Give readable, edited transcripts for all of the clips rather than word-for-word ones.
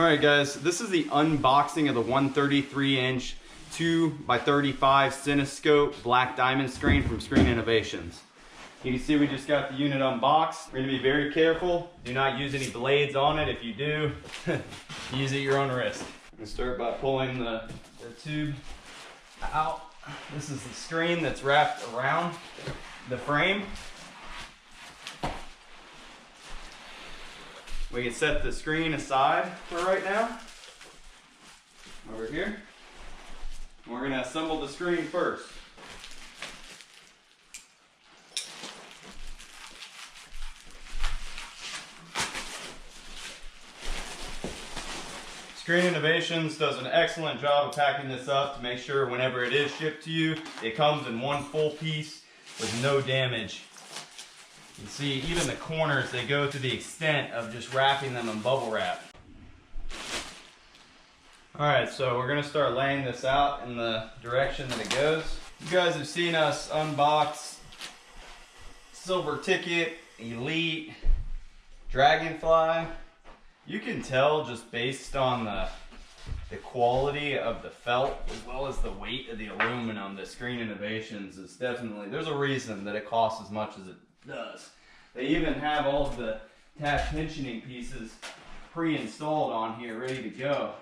Alright guys, this is the unboxing of the 133-inch 2x35 Cinescope black diamond screen from Screen Innovations. You can see we just got the unit unboxed. We're going to be very careful. Do not use any blades on it. If you do, use at your own risk. I'm going to start by pulling the tube out. This is the screen that's wrapped around the frame. We can set the screen aside for right now, over here. And we're going to assemble the screen first. Screen Innovations does an excellent job of packing this up to make sure whenever it is shipped to you, it comes in one full piece with no damage. You can see even the corners, they go to the extent of just wrapping them in bubble wrap. Alright, so we're going to start laying this out in the direction that it goes. You guys have seen us unbox Silver Ticket, Elite, Dragonfly. You can tell just based on the quality of the felt as well as the weight of the aluminum that Screen Innovations is definitely, there's a reason that it costs as much as it does. They even have all of the tap tensioning pieces pre-installed on here ready to go,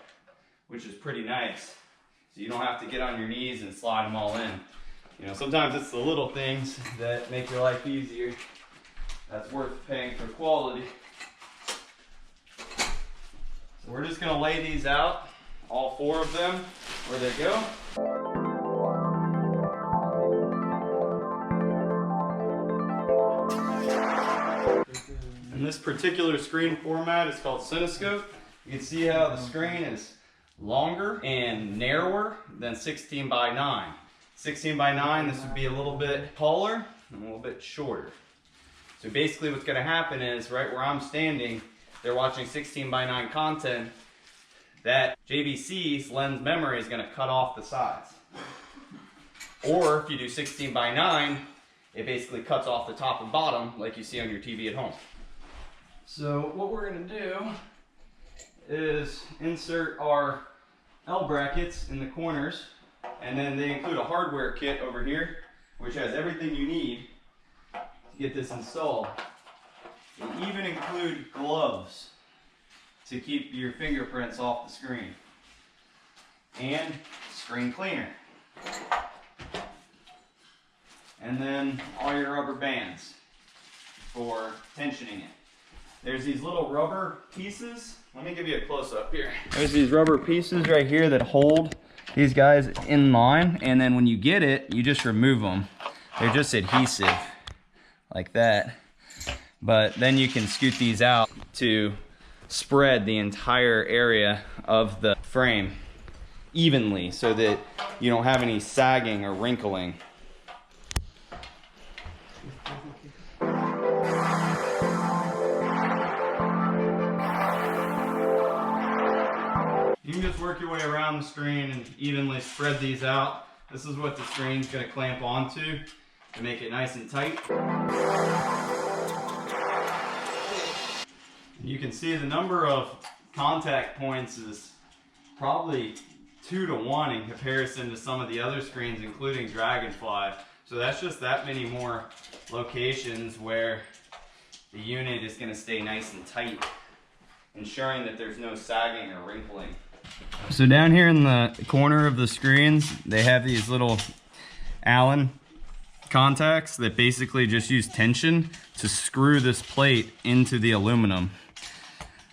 which is pretty nice. So you don't have to get on your knees and slide them all in. You know, sometimes it's the little things that make your life easier that's worth paying for quality. So we're just going to lay these out, all four of them, where they go. And this particular screen format is called Cinescope. You can see how the screen is longer and narrower than 16 by 9. 16 by 9, this would be a little bit taller and a little bit shorter. So basically what's going to happen is right where I'm standing, they're watching 16 by 9 content, that JVC's lens memory is going to cut off the sides. Or if you do 16 by 9, it basically cuts off the top and bottom like you see on your TV at home. So what we're going to do is insert our L brackets in the corners, and then they include a hardware kit over here which has everything you need to get this installed. They even include gloves to keep your fingerprints off the screen, and screen cleaner, and then all your rubber bands for tensioning it. There's these little rubber pieces. Let me give you a close-up here. There's these rubber pieces right here that hold these guys in line, and then when you get it, you just remove them. They're just adhesive, like that. But then you can scoot these out to spread the entire area of the frame evenly so that you don't have any sagging or wrinkling. You can just work your way around the screen and evenly spread these out. This is what the screen's going to clamp onto to make it nice and tight. You can see the number of contact points is probably 2 to 1 in comparison to some of the other screens, including Dragonfly. So that's just that many more locations where the unit is going to stay nice and tight, ensuring that there's no sagging or wrinkling. So down here in the corner of the screens, they have these little Allen contacts that basically just use tension to screw this plate into the aluminum.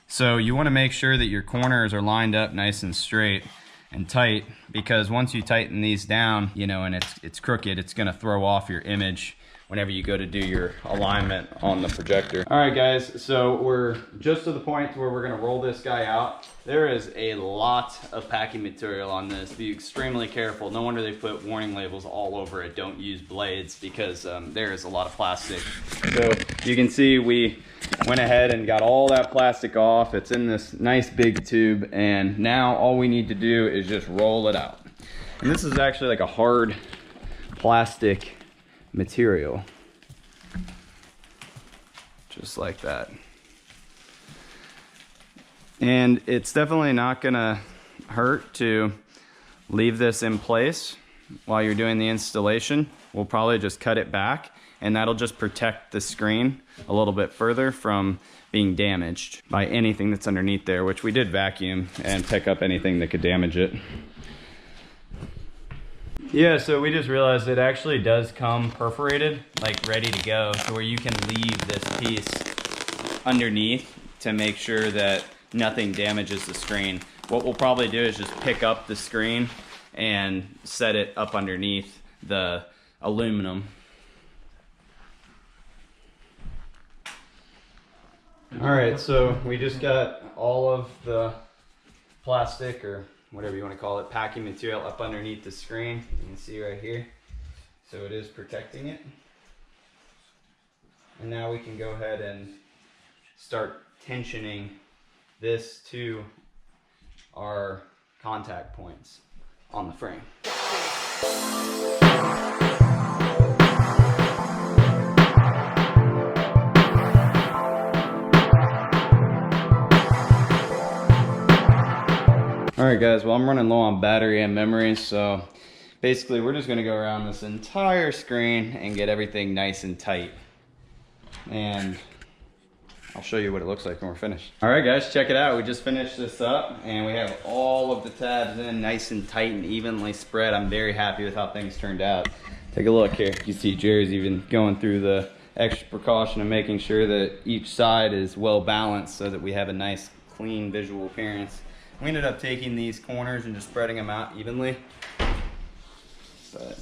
So you want to make sure that your corners are lined up nice and straight and tight, because once you tighten these down, you know, and it's crooked, it's going to throw off your image whenever you go to do your alignment on the projector. All right guys, so we're just to the point where we're going to roll this guy out. There is a lot of packing material on this. Be extremely careful. No wonder they put warning labels all over it. Don't use blades, because there is a lot of plastic. So you can see we went ahead and got all that plastic off. It's in this nice big tube, and now all we need to do is just roll it out. And this is actually like a hard plastic material, just like that. And it's definitely not gonna hurt to leave this in place while you're doing the installation. We'll probably just cut it back, and that'll just protect the screen a little bit further from being damaged by anything that's underneath there, which we did vacuum and pick up anything that could damage it. Yeah, so we just realized it actually does come perforated, like ready to go, so where you can leave this piece underneath to make sure that nothing damages the screen. What we'll probably do is just pick up the screen and set it up underneath the aluminum. All right, so we just got all of the plastic, or whatever you want to call it, packing material up underneath the screen. You can see right here. So it is protecting it. And now we can go ahead and start tensioning this to our contact points on the frame. Alright guys, well I'm running low on battery and memory, so basically we're just going to go around this entire screen and get everything nice and tight. And I'll show you what it looks like when we're finished. Alright guys, check it out. We just finished this up and we have all of the tabs in nice and tight and evenly spread. I'm very happy with how things turned out. Take a look here. You see Jerry's even going through the extra precaution of making sure that each side is well balanced so that we have a nice clean visual appearance. We ended up taking these corners and just spreading them out evenly. But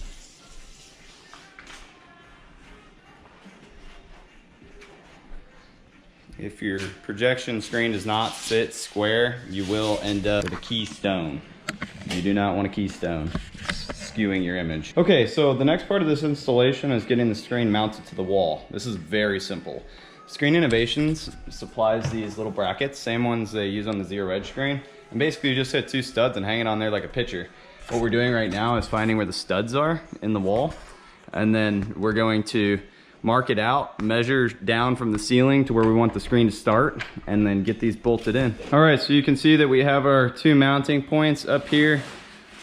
if your projection screen does not sit square, you will end up with a keystone. You do not want a keystone skewing your image. Okay, so the next part of this installation is getting the screen mounted to the wall. This is very simple. Screen Innovations supplies these little brackets, same ones they use on the Zero Edge screen. And basically you just hit two studs and hang it on there like a picture. What we're doing right now is finding where the studs are in the wall. And then we're going to mark it out, measure down from the ceiling to where we want the screen to start, and then get these bolted in. All right, so you can see that we have our two mounting points up here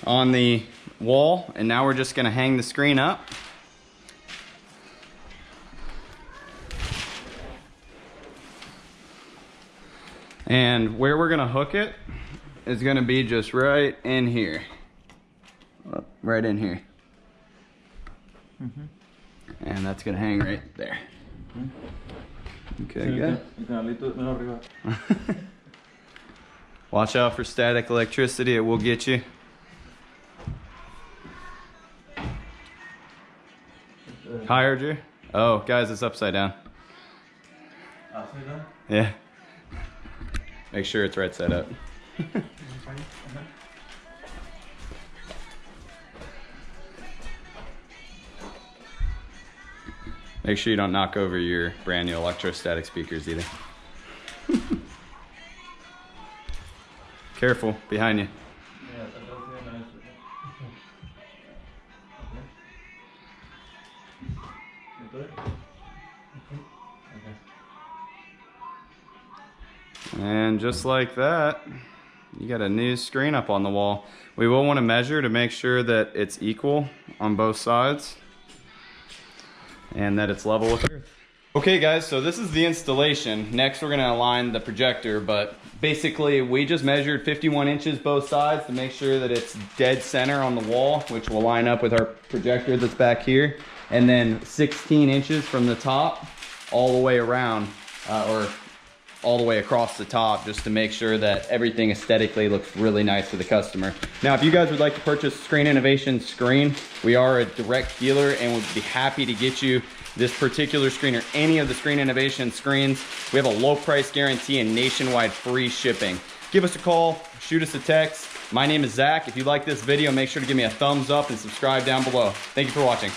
on the wall. And now we're just gonna hang the screen up. And where we're gonna hook it is gonna be just right in here. Right in here. And that's gonna hang right there. Okay, good. Watch out for static electricity, it will get you. Higher, Drew? Oh, guys, it's upside down. Upside down? Yeah. Make sure it's right side up. Make sure you don't knock over your brand new electrostatic speakers either. Careful, behind you. And just like that, you got a new screen up on the wall. We will want to measure to make sure that it's equal on both sides and that it's level with earth. Okay guys, so this is the installation. Next we're going to align the projector, but basically we just measured 51 inches both sides to make sure that it's dead center on the wall, which will line up with our projector that's back here, and then 16 inches from the top all the way around, or all the way across the top, just to make sure that everything aesthetically looks really nice for the customer. Now, if you guys would like to purchase Screen Innovation screen, we are a direct dealer and would be happy to get you this particular screen or any of the Screen Innovation screens. We have a low price guarantee and nationwide free shipping. Give us a call, shoot us a text. My name is Zach. If you like this video, make sure to give me a thumbs up and subscribe down below. Thank you for watching.